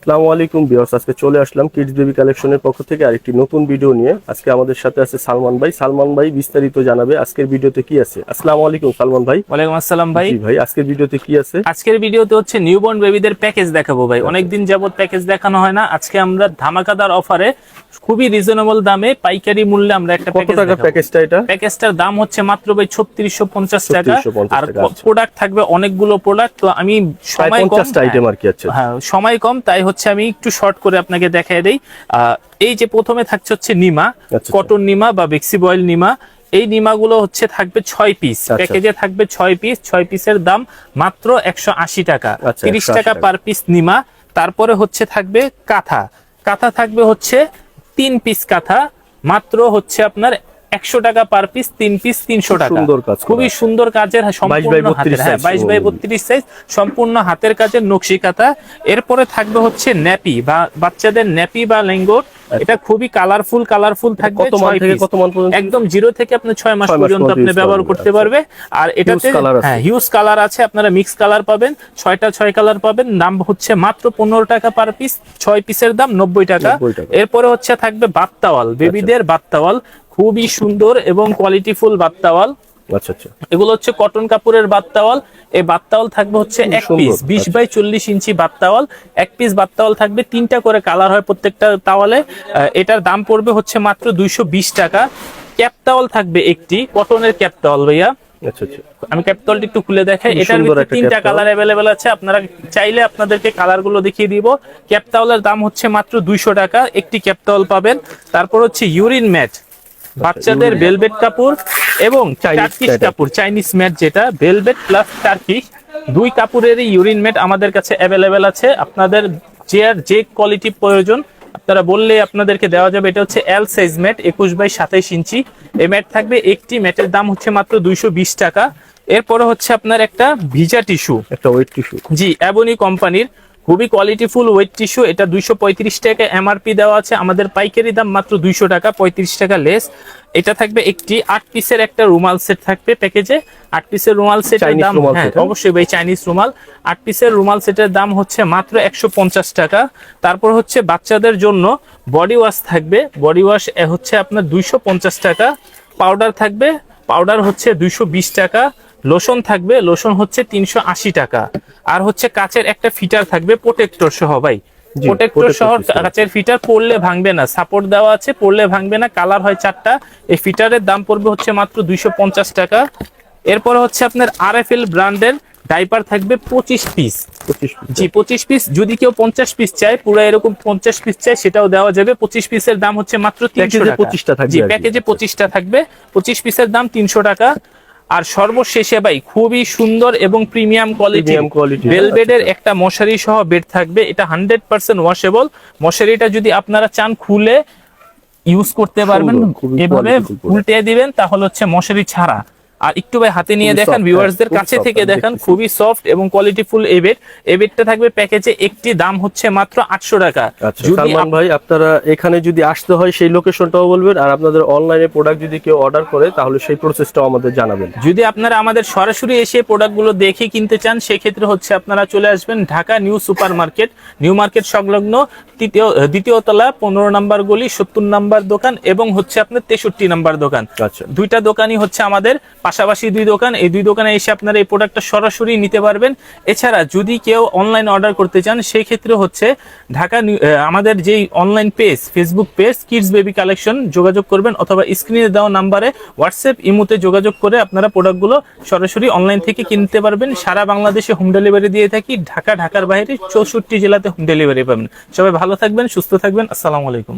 আসসালামু আলাইকুম ভিউয়ার্স, আজকে চলে আসলাম কিডস বেবি কালেকশনের পক্ষ থেকে আরেকটি নতুন ভিডিও নিয়ে। আজকে আমাদের সাথে আছে সালমান ভাই। সালমান ভাই বিস্তারিত জানাবে আজকের ভিডিওতে কি আছে। আসসালামু আলাইকুম সালমান ভাই। ওয়ালাইকুম আসসালাম ভাই। জি ভাই, আজকের ভিডিওতে কি আছে? আজকের ভিডিওতে হচ্ছে নিউবর্ন বেবিদের প্যাকেজ দেখাবো ভাই। অনেকদিন যাবত প্যাকেজ দেখানো হয় না। আজকে আমরা ধামাকাদার অফারে খুবই রিজনেবল দামে পাইকারি মূল্যে আমরা একটা কত টাকা প্যাকেজটা? এটা প্যাকেজটার দাম হচ্ছে মাত্র ভাই 3650 টাকা। 3650 আর টাকা। প্রোডাক্ট থাকবে অনেকগুলো প্রোডাক্ট, তো আমি সময় কম, 50টা আইটেম আর কি আছে। হ্যাঁ সময় কম, তাই হচ্ছে আমি একটু শর্ট করে আপনাকে দেখাই দেই। এই যে প্রথমে থাকছে হচ্ছে নিমা, কটন নিমা বা বেক্সি বয়েল নিমা। এই নিমাগুলো হচ্ছে থাকবে 6 পিস, প্যাকেজে থাকবে 6 পিস। 6 পিসের দাম মাত্র 180 টাকা, 30 টাকা পার পিস নিমা। তারপরে হচ্ছে থাকবে কাঁথা, কাঁথা থাকবে হচ্ছে 3 পিস কাঁথা, মাত্র হচ্ছে আপনার 100 টাকা পার পিস, 3 পিস 300 টাকা। খুবই সুন্দর কাজের, সম্পূর্ণ হাতের, হ্যাঁ 22 বাই 32 সাইজ, সম্পূর্ণ হাতের কাজের নকশি কাঁথা। এরপরে থাকবে হচ্ছে ন্যাপি বা বাচ্চাদের ন্যাপি বা লেঙ্গট। এটা খুবই কালারফুল থাকবে। কত মান থেকে কত মান পর্যন্ত? একদম 0 থেকে আপনি 6 মাস পর্যন্ত আপনি ব্যবহার করতে পারবে। আর এটাতে হ্যাঁ হিউজ কালার আছে, আপনারা মিক্স কালার পাবেন, 6টা 6 কালার পাবেন। দাম হচ্ছে মাত্র 15 টাকা পার পিস, 6 পিসের দাম 90 টাকা। এরপরে হচ্ছে থাকবে বাত্তাওয়াল, বেবিদের বাত্তাওয়াল, খুবই সুন্দর এবং কোয়ালিটিফুল বাত্তাওয়াল। আচ্ছা আচ্ছা, এগুলো হচ্ছে কটন কাপড়ের বাত্তাওয়াল। এই বাত্তাওয়াল থাকবে হচ্ছে 1 পিস, 20 বাই 40 ইঞ্চি বাত্তাওয়াল। 1 পিস বাত্তাওয়াল থাকবে, 3টা করে কালার হয় প্রত্যেকটা তাওয়ালে। এটার দাম পড়বে হচ্ছে মাত্র 220 টাকা। ক্যাপ তাওয়াল থাকবে একটি, কটনের ক্যাপ তাওয়াল ভাইয়া। আচ্ছা আচ্ছা, আমি ক্যাপ তাওয়ালটা একটু খুলে দেখাই। এটার ভিতরে 3টা কালার अवेलेबल আছে, আপনারা চাইলে আপনাদেরকে কালার গুলো দেখিয়ে দিব। ক্যাপ তাওয়ালের দাম হচ্ছে মাত্র 200 টাকা, একটি ক্যাপ তাওয়াল পাবেন। তারপর হচ্ছে ইউরিন ম্যাট, বাচ্চাদের ভেলভেট কাপড় এবং টার্কিশ কাপড়, চাইনিজ ম্যাট, যেটা ভেলভেট প্লাস টার্কিশ, দুই কাপড়েরই ইউরিন ম্যাট আমাদের কাছে অ্যাভেলেবেল আছে। আপনাদের যে কোয়ালিটি প্রয়োজন আপনারা বললে আপনাদেরকে দেওয়া যাবে। এটা হচ্ছে এল সাইজ ম্যাট, 21 বাই 27 ইঞ্চি। এই ম্যাট থাকবে একটি, ম্যাটের দাম হচ্ছে মাত্র 220 টাকা। এরপরে হচ্ছে আপনার একটা ভিজা টিস্যু, একটা ওয়েট টিস্যু, জি অ্যাবনি কোম্পানির, খুবই কোয়ালিটিফুল ওয়েট টিস্যু। এটা 235 টাকা এমআরপি দেওয়া আছে, আমাদের পাইকারি দাম মাত্র 200 টাকা, 35 টাকা লেস। এটা থাকবে একটি 8 পিসের একটা রুমাল সেট থাকবে প্যাকেজে। 8 পিসের রুমাল সেটের দাম, হ্যাঁ অবশ্যই ভাই চাইনিজ রুমাল। 8 পিসের রুমাল সেটের দাম হচ্ছে মাত্র 150 টাকা। তারপর হচ্ছে বাচ্চাদের জন্য বডি ওয়াশ থাকবে, বডি ওয়াশ হচ্ছে আপনার 250 টাকা। পাউডার থাকবে, পাউডার হচ্ছে 220 টাকা। লোশন থাকবে, লোশন হচ্ছে 380 টাকা। আর হচ্ছে কাচের একটা ফিটার থাকবে প্রোটেক্টর সহ ভাই, প্রোটেক্টর সহ কাচের ফিটার, পড়লে ভাঙবে না, সাপোর্ট দেওয়া আছে, পড়লে ভাঙবে না। কালার হয় 4টা। এই ফিটারের দাম পড়বে হচ্ছে মাত্র 250 টাকা। এরপর হচ্ছে আপনার আরএফএল ব্র্যান্ডের ডাইপার থাকবে 25 পিস, জি 25 পিস। যদি কেউ 50 পিস চায়, পুরো এরকম 50 পিস চায়, সেটাও দেওয়া যাবে। 25 পিসের দাম হচ্ছে মাত্র 300 টাকা, জি প্যাকেজে 25টা থাকবে। 25 পিসের দাম 300 টাকা। আর সর্বশেষে ভাই খুবই সুন্দর এবং প্রিমিয়াম কোয়ালিটি ভেলভেটের একটা মশারি সহ বেড থাকবে। এটা 100% ওয়াশেবল। মশারিটা যদি আপনারা চান খুলে ইউজ করতে পারবেন, এভাবে উল্টে দিবেন, তাহলে হচ্ছে মশারি ছাড়া। আর একটু ভাই হাতে নিয়ে দেখেন, ভিউয়ার্সদের কাছে থেকে দেখেন, খুবই সফট এবং কোয়ালিটিফুল এই বেড। এই বেডটা থাকবে প্যাকেজে একটি, দাম হচ্ছে মাত্র 800 টাকা। সালমান ভাই, আপনারা এখানে যদি আসতে হয় সেই লোকেশনটাও বলবেন, আর আপনাদের অনলাইনে প্রোডাক্ট যদি কেউ অর্ডার করে তাহলে সেই প্রসেসটাও আমাদের জানাবেন। যদি আপনারা আমাদের সরাসরি এসে প্রোডাক্টগুলো দেখে কিনতে চান, সেক্ষেত্রে হচ্ছে আপনারা চলে আসবেন Dhaka new super market, new market সংলগ্ন দ্বিতীয় তলা 15 নম্বর গলি, 70 নম্বর দোকান এবং হচ্ছে আপনার 63 নম্বর দোকান। আচ্ছা, দুইটা দোকানই হচ্ছে আমাদের পাশাপাশি দুই দোকান। এই দুই দোকানে এসে আপনারা এই প্রোডাক্টটা সরাসরি নিতে পারবেন। এছাড়া যদি কেউ অনলাইন অর্ডার করতে চান, সেই ক্ষেত্রে হচ্ছে ঢাকা আমাদের যেই online page, Facebook page kids baby collection, যোগাযোগ করবেন, অথবা স্ক্রিনে দেওয়া নাম্বারে হোয়াটসঅ্যাপ ইমোতে যোগাযোগ করে আপনারা প্রোডাক্টগুলো সরাসরি অনলাইন থেকে কিনতে পারবেন। সারা বাংলাদেশে হোম ডেলিভারি দিয়ে থাকি, ঢাকার বাইরে 64 জেলাতে হোম ডেলিভারি পাবেন। সবাই ভালো থাকবেন, সুস্থ থাকবেন। আসসালামু আলাইকুম।